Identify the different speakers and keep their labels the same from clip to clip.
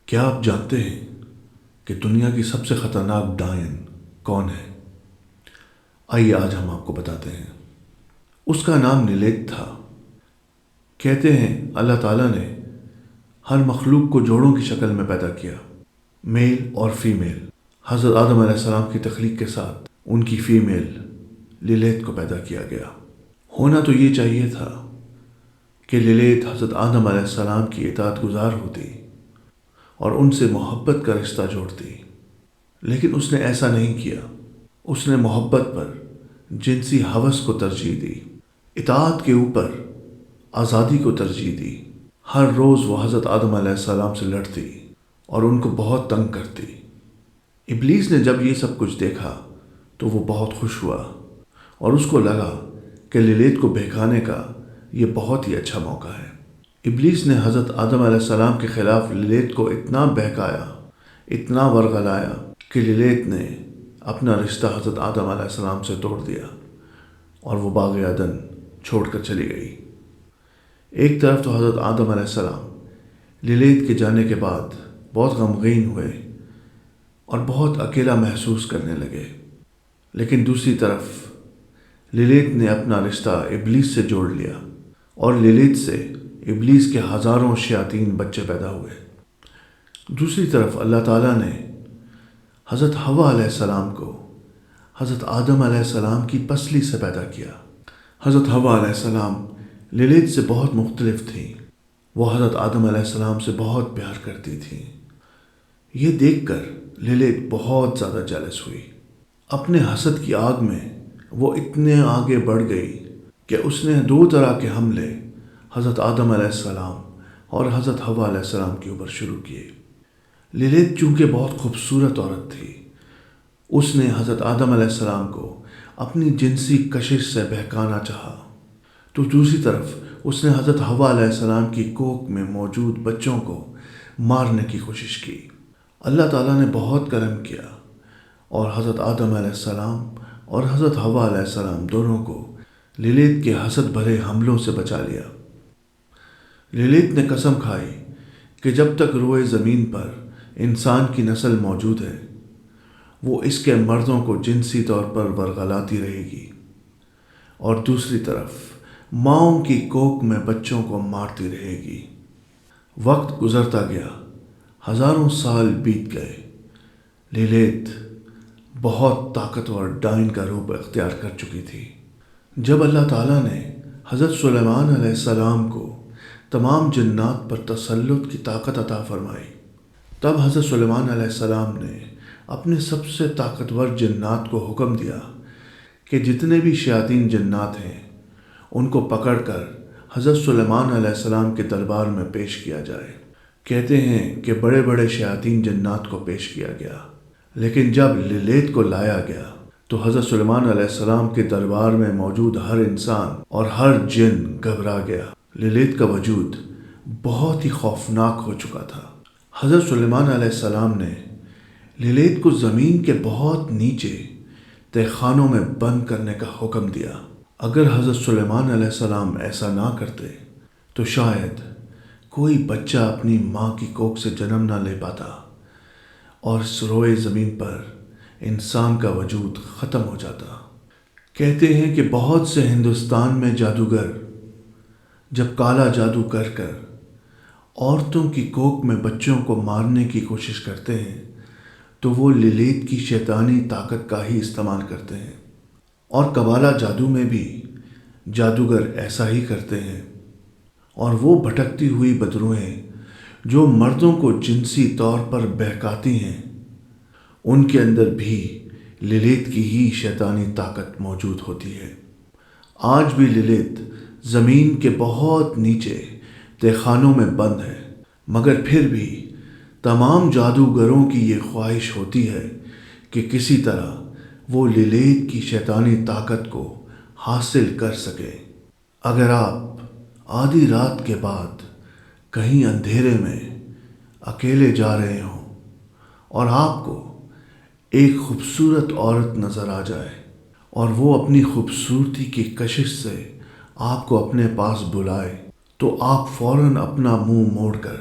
Speaker 1: کیا آپ جانتے ہیں کہ دنیا کی سب سے خطرناک ڈائن کون ہے؟ آئیے آج ہم آپ کو بتاتے ہیں۔ اس کا نام لیلیت تھا۔ کہتے ہیں اللہ تعالیٰ نے ہر مخلوق کو جوڑوں کی شکل میں پیدا کیا، میل اور فیمیل۔ حضرت آدم علیہ السلام کی تخلیق کے ساتھ ان کی فیمیل لیلیت کو پیدا کیا گیا۔ ہونا تو یہ چاہیے تھا کہ لیلیت حضرت آدم علیہ السلام کی اطاعت گزار ہوتی اور ان سے محبت کا رشتہ جوڑتی، لیکن اس نے ایسا نہیں کیا۔ اس نے محبت پر جنسی ہوس کو ترجیح دی، اطاعت کے اوپر آزادی کو ترجیح دی۔ ہر روز وہ حضرت آدم علیہ السلام سے لڑتی اور ان کو بہت تنگ کرتی۔ ابلیس نے جب یہ سب کچھ دیکھا تو وہ بہت خوش ہوا اور اس کو لگا کہ لیلیت کو بہکانے کا یہ بہت ہی اچھا موقع ہے۔ ابلیس نے حضرت آدم علیہ السلام کے خلاف لیلیت کو اتنا بہکایا، اتنا ورغلایا کہ لیلیت نے اپنا رشتہ حضرت آدم علیہ السلام سے توڑ دیا اور وہ باغ عدن چھوڑ کر چلی گئی۔ ایک طرف تو حضرت آدم علیہ السلام لیلیت کے جانے کے بعد بہت غمگین ہوئے اور بہت اکیلا محسوس کرنے لگے، لیکن دوسری طرف لیلیت نے اپنا رشتہ ابلیس سے جوڑ لیا اور لیلیت سے ابلیس کے ہزاروں شیاطین بچے پیدا ہوئے۔ دوسری طرف اللہ تعالیٰ نے حضرت حوا علیہ السلام کو حضرت آدم علیہ السلام کی پسلی سے پیدا کیا۔ حضرت حوا علیہ السلام لیلیت سے بہت مختلف تھی۔ وہ حضرت آدم علیہ السلام سے بہت پیار کرتی تھی۔ یہ دیکھ کر لیلیت بہت زیادہ جیلس ہوئی۔ اپنے حسد کی آگ میں وہ اتنے آگے بڑھ گئی کہ اس نے 2 طرح کے حملے حضرت آدم علیہ السلام اور حضرت حوا علیہ السلام کے اوپر شروع کیے۔ لیلیت چونکہ بہت خوبصورت عورت تھی، اس نے حضرت آدم علیہ السلام کو اپنی جنسی کشش سے بہکانا چاہا، تو دوسری طرف اس نے حضرت حوا علیہ السلام کی کوکھ میں موجود بچوں کو مارنے کی کوشش کی۔ اللہ تعالیٰ نے بہت کرم کیا اور حضرت آدم علیہ السلام اور حضرت حوا علیہ السلام دونوں کو لیلیت کے حسد بھرے حملوں سے بچا لیا۔ لیلیت نے قسم کھائی کہ جب تک روئے زمین پر انسان کی نسل موجود ہے، وہ اس کے مردوں کو جنسی طور پر ورغلاتی رہے گی، اور دوسری طرف ماؤں کی کوکھ میں بچوں کو مارتی رہے گی۔ وقت گزرتا گیا، ہزاروں سال بیت گئے۔ لیلیت بہت طاقتور ڈائن کا روپ اختیار کر چکی تھی۔ جب اللہ تعالیٰ نے حضرت سلیمان علیہ السلام کو تمام جنات پر تسلط کی طاقت عطا فرمائی، تب حضرت سلیمان علیہ السلام نے اپنے سب سے طاقتور جنات کو حکم دیا کہ جتنے بھی شیاطین جنات ہیں ان کو پکڑ کر حضرت سلیمان علیہ السلام کے دربار میں پیش کیا جائے۔ کہتے ہیں کہ بڑے بڑے شیاطین جنات کو پیش کیا گیا، لیکن جب لیلیت کو لایا گیا تو حضرت سلیمان علیہ السلام کے دربار میں موجود ہر انسان اور ہر جن گھبرا گیا۔ لیلیت کا وجود بہت ہی خوفناک ہو چکا تھا۔ حضرت سلیمان علیہ السلام نے لیلیت کو زمین کے بہت نیچے تہخانوں میں بند کرنے کا حکم دیا۔ اگر حضرت سلیمان علیہ السلام ایسا نہ کرتے تو شاید کوئی بچہ اپنی ماں کی کوکھ سے جنم نہ لے پاتا اور اس روئے زمین پر انسان کا وجود ختم ہو جاتا۔ کہتے ہیں کہ بہت سے ہندوستان میں جادوگر جب کالا جادو کر کر عورتوں کی کوکھ میں بچوں کو مارنے کی کوشش کرتے ہیں تو وہ لیلیت کی شیطانی طاقت کا ہی استعمال کرتے ہیں، اور قبالہ جادو میں بھی جادوگر ایسا ہی کرتے ہیں، اور وہ بھٹکتی ہوئی بدروہیں جو مردوں کو جنسی طور پر بہکاتی ہیں، ان کے اندر بھی لیلیت کی ہی شیطانی طاقت موجود ہوتی ہے۔ آج بھی لیلیت زمین کے بہت نیچے تہخانوں میں بند ہے، مگر پھر بھی تمام جادوگروں کی یہ خواہش ہوتی ہے کہ کسی طرح وہ لیلیت کی شیطانی طاقت کو حاصل کر سکے۔ اگر آپ آدھی رات کے بعد کہیں اندھیرے میں اکیلے جا رہے ہوں اور آپ کو ایک خوبصورت عورت نظر آ جائے اور وہ اپنی خوبصورتی کی کشش سے آپ کو اپنے پاس بلائے، تو آپ فوراً اپنا منہ موڑ کر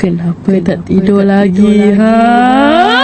Speaker 2: Kenapa tak tidur lagi, ha?